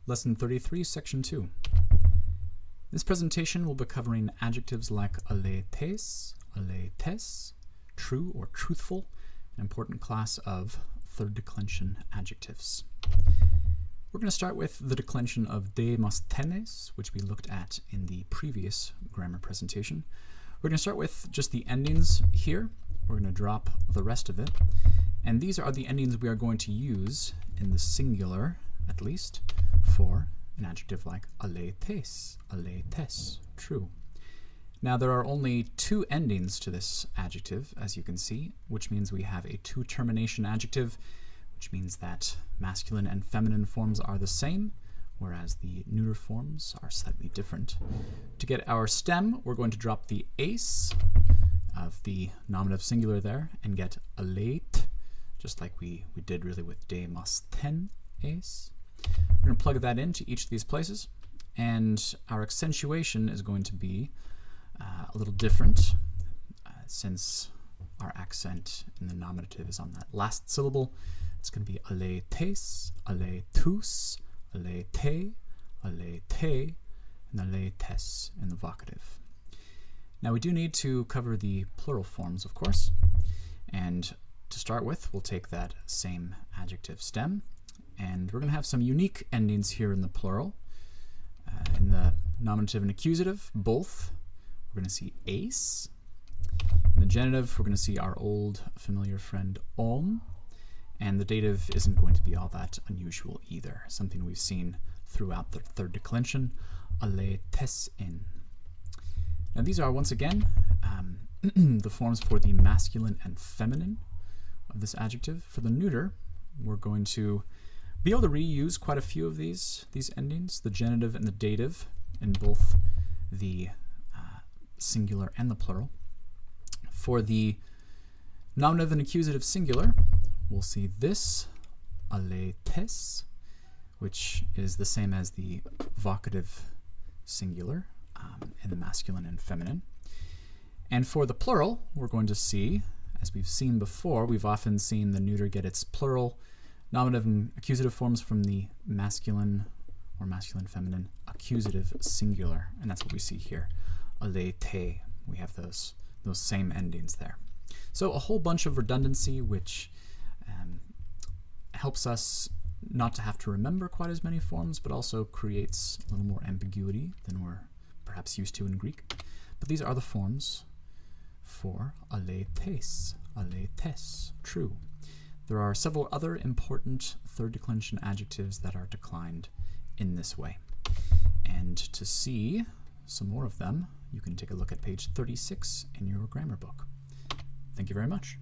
Lesson 33, Section 2. This presentation will be covering adjectives like alaites, alaites, true or truthful, an important class of third declension adjectives. We're going to start with the declension of Demosthenes, which we looked at in the previous grammar presentation. We're going to start with just the endings here. We're going to drop the rest of it. And these are the endings we are going to use in the singular, at least, for an adjective like alaites, alaites, true. Now there are only two endings to this adjective, as you can see, which means we have a two-termination adjective, which means that masculine and feminine forms are the same, whereas the neuter forms are slightly different. To get our stem, we're going to drop the ace of the nominative singular there and get alait, just like we did really with Demosthenes. We're going to plug that into each of these places, and our accentuation is going to be a little different since our accent in the nominative is on that last syllable. It's going to be alaites, alaitus, alaite, alaite, and alaites in the vocative. Now we do need to cover the plural forms, of course, and to start with, we'll take that same adjective stem, and we're going to have some unique endings here in the plural. In the nominative and accusative, both, we're going to see ace. In the genitive, we're going to see our old familiar friend om. And the dative isn't going to be all that unusual either, something we've seen throughout the third declension, alaitesin. Now these are, once again, the forms for the masculine and feminine of this adjective. For the neuter, we're going to be able to reuse quite a few of these endings, the genitive and the dative, in both the singular and the plural. For the nominative and accusative singular, we'll see this, alaites, which is the same as the vocative singular in the masculine and feminine. And for the plural, we're going to see, as we've seen before, we've often seen the neuter get its plural nominative and accusative forms from the masculine or masculine-feminine accusative singular, and that's what we see here, alaite. We have those same endings there. So a whole bunch of redundancy, which helps us not to have to remember quite as many forms, but also creates a little more ambiguity than we're perhaps used to in Greek. But these are the forms for alaites, alaites, true. There are several other important third declension adjectives that are declined in this way. And to see some more of them, you can take a look at page 36 in your grammar book. Thank you very much.